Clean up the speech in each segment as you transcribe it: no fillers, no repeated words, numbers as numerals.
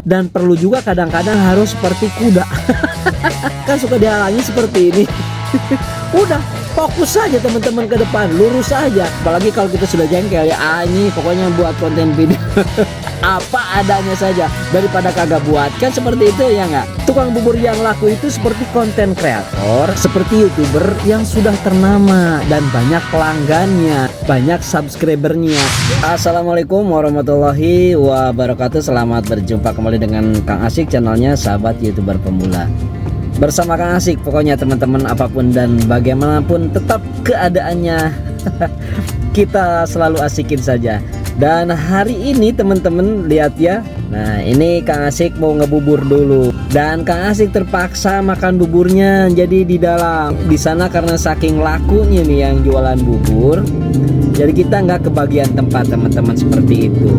dan perlu juga kadang-kadang harus seperti kuda. Kan suka dihalangi seperti ini. Udah fokus saja teman-teman ke depan, lurus saja. Apalagi kalau kita sudah jengkel ya, ini pokoknya buat konten video apa adanya saja daripada kagak buat, kan seperti itu ya nggak? Tukang bubur yang laku itu seperti konten kreator, seperti YouTuber yang sudah ternama dan banyak pelanggannya, banyak subscribernya. Assalamualaikum warahmatullahi wabarakatuh. Selamat berjumpa kembali dengan Kang Asik, channelnya sahabat YouTuber pemula. Bersama Kang Asik pokoknya teman-teman, apapun dan bagaimanapun tetap keadaannya kita selalu asikin saja. Dan hari ini teman-teman lihat ya, nah ini Kang Asik mau ngebubur dulu, dan Kang Asik terpaksa makan buburnya jadi di dalam di sana karena saking lakunya nih yang jualan bubur. Jadi kita nggak kebagian tempat teman-teman, seperti itu.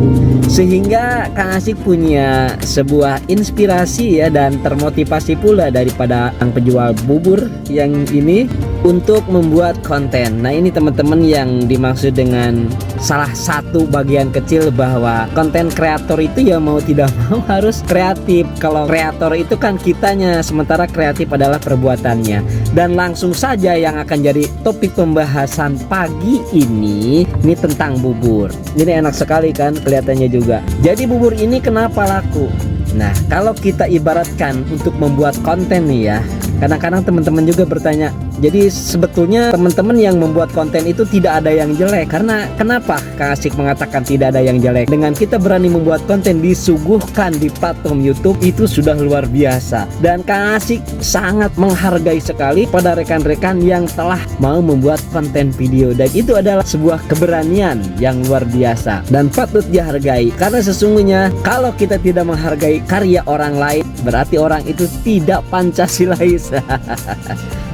Sehingga Kang Asik punya sebuah inspirasi ya, dan termotivasi pula daripada yang penjual bubur yang ini untuk membuat konten. Nah ini teman-teman yang dimaksud dengan salah satu bagian kecil bahwa konten kreator itu ya mau tidak mau harus kreatif. Kalau kreator itu kan kitanya, sementara kreatif adalah perbuatannya. Dan langsung saja yang akan jadi topik pembahasan pagi ini tentang bubur. Ini enak sekali kan kelihatannya juga. Jadi bubur ini kenapa laku? Nah kalau kita ibaratkan untuk membuat konten nih ya, kadang-kadang teman-teman juga bertanya, jadi sebetulnya teman-teman yang membuat konten itu tidak ada yang jelek. Karena kenapa Kang Asik mengatakan tidak ada yang jelek? Dengan kita berani membuat konten disuguhkan di platform YouTube itu sudah luar biasa. Dan Kang Asik sangat menghargai sekali pada rekan-rekan yang telah mau membuat konten video. Dan itu adalah sebuah keberanian yang luar biasa dan patut dihargai. Karena sesungguhnya kalau kita tidak menghargai karya orang lain, berarti orang itu tidak Pancasilais.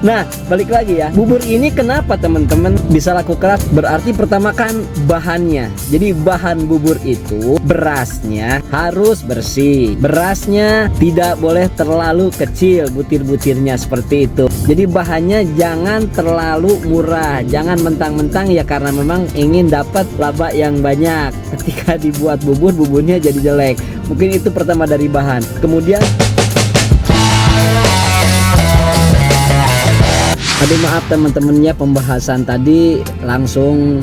Nah balik lagi ya, bubur ini kenapa teman-teman bisa laku keras? Berarti pertama kan bahannya. Jadi bahan bubur itu berasnya harus bersih, berasnya tidak boleh terlalu kecil butir-butirnya, seperti itu. Jadi bahannya jangan terlalu murah, jangan mentang-mentang ya karena memang ingin dapat laba yang banyak. Ketika dibuat bubur, buburnya jadi jelek. Mungkin itu pertama dari bahan. Kemudian aduh maaf teman-teman ya, pembahasan tadi langsung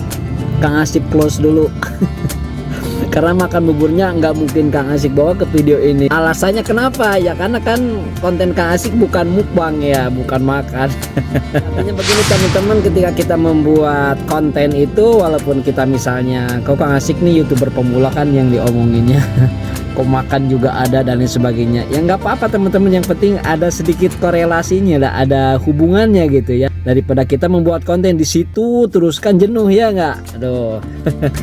Kang Asik close dulu. Karena makan buburnya nggak mungkin Kang Asik bawa ke video ini. Alasannya kenapa? Ya karena kan konten Kang Asik bukan mukbang ya, bukan makan. Artinya begini teman-teman, ketika kita membuat konten itu, walaupun kita misalnya, kau Kang Asik nih YouTuber pemula kan yang diomonginnya, kok makan juga ada dan lain sebagainya. Ya nggak apa-apa teman-teman, yang penting ada sedikit korelasinya lah, ada hubungannya gitu ya. Daripada kita membuat konten di situ terus kan jenuh ya nggak. Aduh.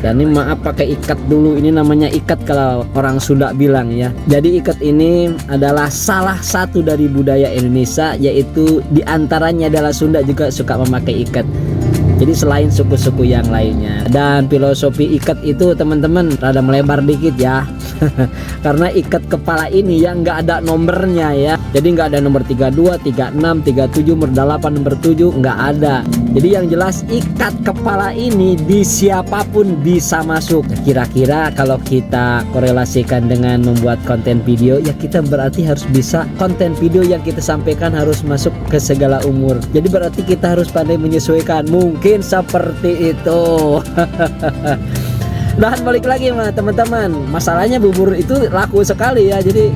Dan ini maaf pakai ikat dulu, ini namanya ikat kalau orang Sunda bilang ya. Jadi ikat ini adalah salah satu dari budaya Indonesia, yaitu diantaranya adalah Sunda juga suka memakai ikat. Jadi selain suku-suku yang lainnya. Dan filosofi ikat itu teman-teman rada melebar dikit ya. Karena ikat kepala ini yang nggak ada nomornya ya. Jadi nggak ada nomor 32, 36, 37, nomor 8, nomor 7, nggak ada. Jadi yang jelas ikat kepala ini di siapapun bisa masuk. Kira-kira kalau kita korelasikan dengan membuat konten video, ya kita berarti harus bisa, konten video yang kita sampaikan harus masuk ke segala umur. Jadi berarti kita harus pandai menyesuaikan. Mungkin seperti itu. Dan balik lagi teman-teman, masalahnya bubur itu laku sekali ya. Jadi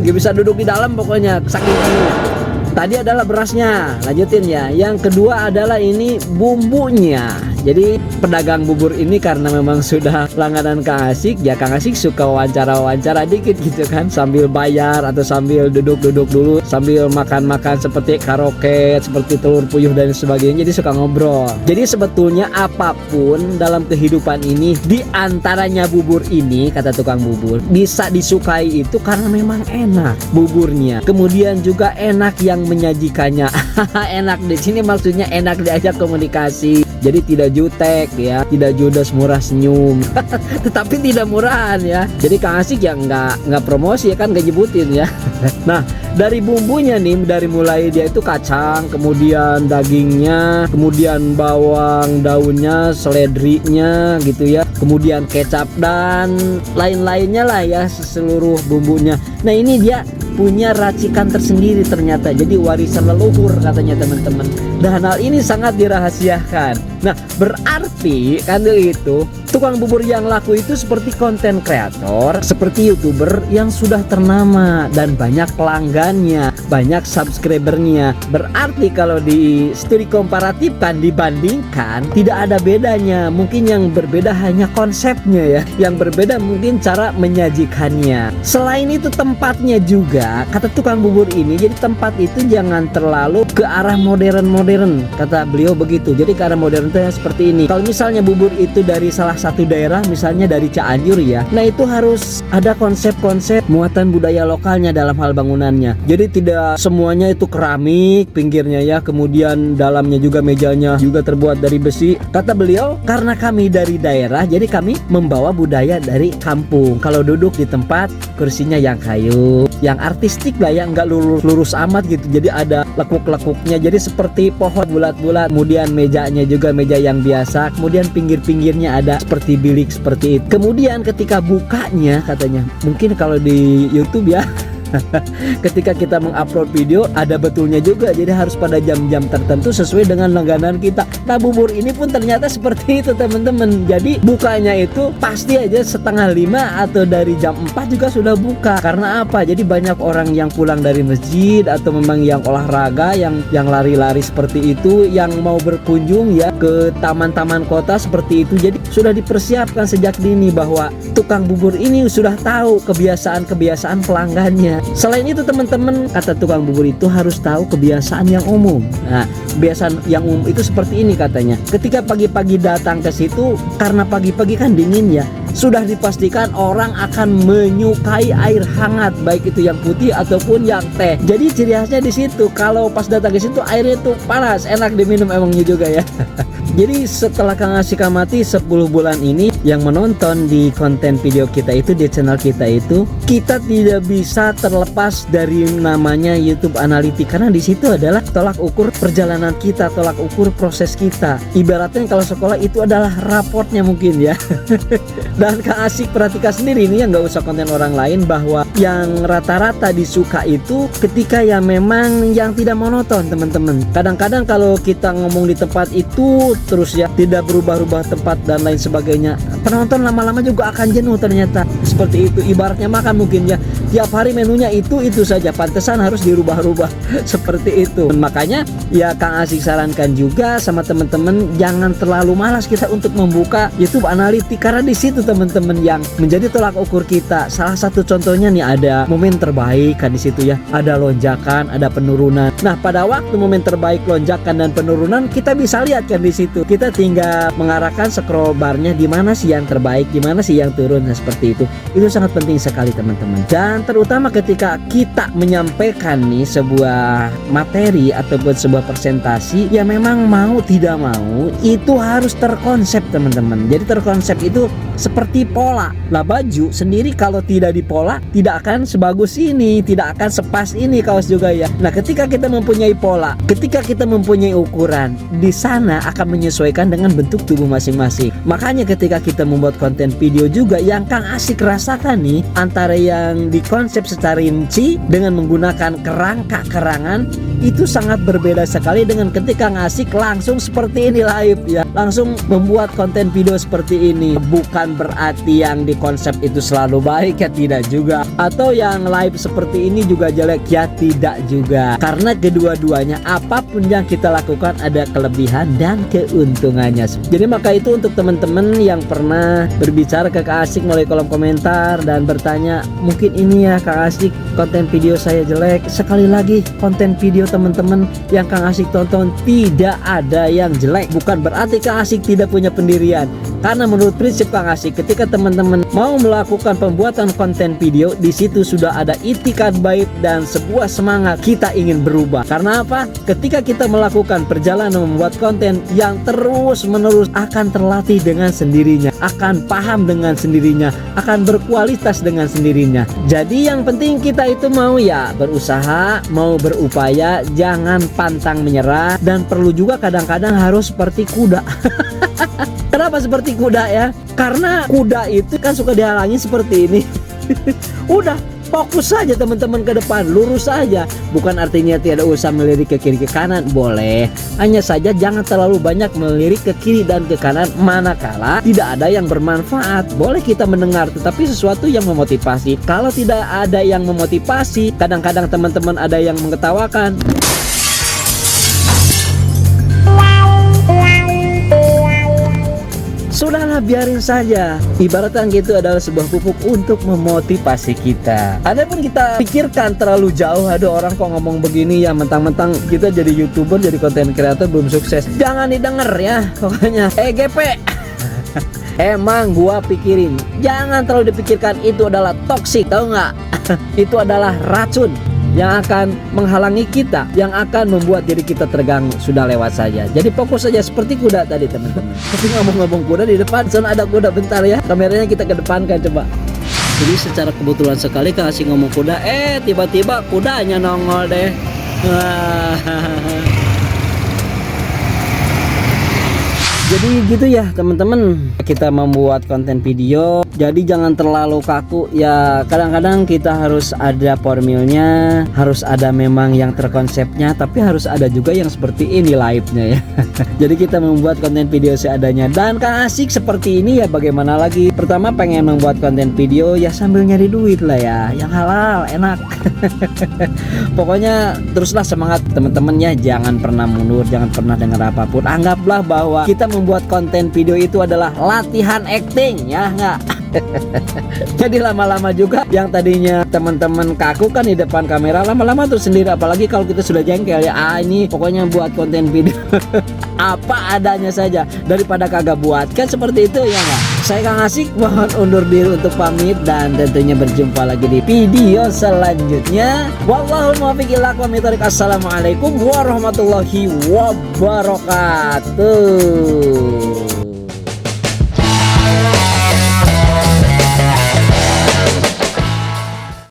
nggak bisa duduk di dalam pokoknya saking ininya. Tadi adalah berasnya, lanjutin ya. Yang kedua adalah ini bumbunya. Jadi pedagang bubur ini karena memang sudah langganan Kang Asik, ya Kang Asik suka wawancara-wawancara dikit gitu kan, sambil bayar atau sambil duduk-duduk dulu, sambil makan-makan seperti karaoke, seperti telur puyuh dan sebagainya. Jadi suka ngobrol. Jadi sebetulnya apapun dalam kehidupan ini, diantaranya bubur ini, kata tukang bubur, bisa disukai itu karena memang enak buburnya. Kemudian juga enak yang menyajikannya. Enak di sini maksudnya enak diajak komunikasi. Jadi tidak jutek ya, tidak judes, murah senyum. Tetapi tidak murahan ya. Jadi Kang Asik ya nggak promosi ya kan, nggak nyebutin ya. Nah, dari bumbunya nih, dari mulai dia itu kacang, kemudian dagingnya, kemudian bawang daunnya, seledrinya gitu ya, kemudian kecap dan lain-lainnya lah ya, seluruh bumbunya. Nah, ini dia punya racikan tersendiri ternyata, jadi warisan leluhur katanya teman-teman, dan hal ini sangat dirahasiakan. Nah, berarti kan itu tukang bubur yang laku itu seperti konten kreator, seperti YouTuber yang sudah ternama dan banyak pelanggannya, banyak subscribernya. Berarti kalau di studi komparatifkan, dibandingkan, tidak ada bedanya. Mungkin yang berbeda hanya konsepnya ya, yang berbeda mungkin cara menyajikannya. Selain itu tempatnya juga, kata tukang bubur ini, jadi tempat itu jangan terlalu ke arah modern-modern, kata beliau begitu. Jadi ke arah modern itu seperti ini. Kalau misalnya bubur itu dari salah satu daerah, misalnya dari Cianjur ya, nah itu harus ada konsep-konsep muatan budaya lokalnya dalam hal bangunannya. Jadi tidak semuanya itu keramik pinggirnya ya, kemudian dalamnya juga, mejanya juga terbuat dari besi. Kata beliau, karena kami dari daerah, jadi kami membawa budaya dari kampung. Kalau duduk di tempat, kursinya yang kayu, yang artistik lah ya, nggak lurus amat gitu. Jadi ada lekuk-lekuknya, jadi seperti pohon bulat-bulat. Kemudian mejanya juga meja yang biasa, kemudian pinggir-pinggirnya ada seperti bilik seperti itu. Kemudian ketika bukanya, katanya mungkin kalau di YouTube ya, ketika kita mengupload video ada betulnya juga, jadi harus pada jam-jam tertentu sesuai dengan langganan kita. Nah, bubur ini pun ternyata seperti itu teman-teman. Jadi bukanya itu pasti aja 4:30 atau dari jam 4 juga sudah buka. Karena apa? Jadi banyak orang yang pulang dari masjid atau memang yang olahraga, yang lari-lari seperti itu, yang mau berkunjung ya ke taman-taman kota seperti itu. Jadi sudah dipersiapkan sejak dini bahwa tukang bubur ini sudah tahu kebiasaan-kebiasaan pelanggannya. Selain itu teman-teman, kata tukang bubur itu harus tahu kebiasaan yang umum. Nah, kebiasaan yang umum itu seperti ini katanya. Ketika pagi-pagi datang ke situ, karena pagi-pagi kan dingin ya, sudah dipastikan orang akan menyukai air hangat, baik itu yang putih ataupun yang teh. Jadi ciri khasnya di situ. Kalau pas datang ke situ airnya tuh panas, enak diminum emangnya juga ya. Jadi setelah Kang Asik amati 10 bulan ini yang menonton di konten video kita itu, di channel kita itu, kita tidak bisa terlepas dari namanya YouTube Analitik, karena di situ adalah tolak ukur perjalanan kita, tolak ukur proses kita. Ibaratnya kalau sekolah itu adalah raportnya mungkin ya. Dan Kang Asik perhatikan sendiri ini, yang nggak usah konten orang lain, bahwa yang rata-rata disuka itu ketika yang memang yang tidak monoton teman-teman. Kadang-kadang kalau kita ngomong di tempat itu terus ya, tidak berubah-ubah tempat dan lain sebagainya, penonton lama-lama juga akan jenuh ternyata. Seperti itu ibaratnya makan mungkin ya, tiap hari menunya itu saja, pantesan harus dirubah-rubah. Seperti itu. Makanya ya Kang Asik sarankan juga sama teman-teman, jangan terlalu malas kita untuk membuka YouTube Analitik, karena di situ teman-teman yang menjadi tolak ukur kita. Salah satu contohnya nih, ada momen terbaik kan di situ ya, ada lonjakan, ada penurunan. Nah, pada waktu momen terbaik, lonjakan dan penurunan, kita bisa lihat kan di situ. Kita tinggal mengarahkan scroll barnya di mana sih yang terbaik, di mana sih yang turun. Nah, seperti itu. Itu sangat penting sekali teman-teman. Dan terutama ketika kita menyampaikan nih sebuah materi ataupun sebuah presentasi, ya memang mau tidak mau itu harus terkonsep teman-teman. Jadi terkonsep itu seperti pola. Lah baju sendiri kalau tidak dipola tidak akan sebagus ini, tidak akan sepas ini kaos juga ya. Nah, ketika kita mempunyai pola, ketika kita mempunyai ukuran, di sana akan menyesuaikan dengan bentuk tubuh masing-masing. Makanya ketika kita membuat konten video juga, yang Kang Asik rasakan nih, antara yang dikonsep secara rinci dengan menggunakan kerangka-kerangan, itu sangat berbeda sekali dengan ketika Kang Asik langsung seperti ini live ya, langsung membuat konten video seperti ini. Bukan berarti yang dikonsep itu selalu baik ya, tidak juga, atau yang live seperti ini juga jelek ya, tidak juga. Karena kedua-duanya, apapun yang kita lakukan ada kelebihan dan keuntungannya. Jadi maka itu untuk teman-teman yang pernah berbicara ke Kang Asik melalui kolom komentar dan bertanya, mungkin ini ya Kang Asik, konten video saya jelek. Sekali lagi, konten video teman-teman yang Kang Asik tonton tidak ada yang jelek. Bukan berarti Kang Asik tidak punya pendirian, Karena menurut prinsip Kang Asik, ketika teman-teman mau melakukan pembuatan konten video, di situ sudah ada itikad baik dan sebuah semangat kita ingin berubah. Karena apa? Ketika kita melakukan perjalanan membuat konten yang terus menerus, akan terlatih dengan sendirinya, akan paham dengan sendirinya, akan berkualitas dengan sendirinya. Jadi yang penting kita itu mau ya berusaha, mau berupaya, jangan pantang menyerah, dan perlu juga kadang-kadang harus seperti kuda. Kenapa seperti kuda ya? Karena kuda itu kan suka dihalangi seperti ini. Udah, fokus saja teman-teman ke depan, lurus saja. Bukan artinya tidak usah melirik ke kiri ke kanan, boleh. Hanya saja jangan terlalu banyak melirik ke kiri dan ke kanan manakala tidak ada yang bermanfaat. Boleh kita mendengar, tetapi sesuatu yang memotivasi. Kalau tidak ada yang memotivasi, kadang-kadang teman-teman ada yang mengetawakan. Sudahlah, biarin saja. Ibaratnya gitu adalah sebuah pupuk untuk memotivasi kita. Adapun kita pikirkan terlalu jauh, ada orang kok ngomong begini ya, mentang-mentang kita jadi YouTuber, jadi konten kreator belum sukses. Jangan didengar ya, pokoknya. GP. Emang gua pikirin, jangan terlalu dipikirkan, itu adalah toksik, tahu nggak? Itu adalah racun yang akan menghalangi kita, yang akan membuat diri kita terganggu. Sudah lewat saja. Jadi fokus saja seperti kuda tadi teman-teman. Tapi ngomong-ngomong kuda, di depan sana ada kuda, bentar ya. Kameranya kita ke depan kan, coba. Jadi secara kebetulan sekali kasih ngomong kuda, tiba-tiba kudanya nongol deh. Jadi gitu ya teman-teman, kita membuat konten video, jadi jangan terlalu kaku ya. Kadang-kadang kita harus ada formilnya, harus ada memang yang terkonsepnya, tapi harus ada juga yang seperti ini live-nya ya. Jadi kita membuat konten video seadanya, dan Kang Asik seperti ini ya, bagaimana lagi. Pertama pengen membuat konten video ya sambil nyari duit lah ya, yang halal, enak. Pokoknya teruslah semangat teman-teman ya, jangan pernah mundur, jangan pernah dengar apapun. Anggaplah bahwa kita membuat konten video itu adalah latihan acting ya, enggak? Jadi lama-lama juga yang tadinya teman-teman kaku kan di depan kamera, lama-lama tuh sendiri. Apalagi kalau kita sudah jengkel ya, ini pokoknya buat konten video apa adanya saja daripada kagak buat, kan seperti itu ya enggak? Saya Kang Asik mohon undur diri untuk pamit, dan tentunya berjumpa lagi di video selanjutnya. Wallahul muwaffiq ila aqwamit thoriq. Assalamualaikum warahmatullahi wabarakatuh.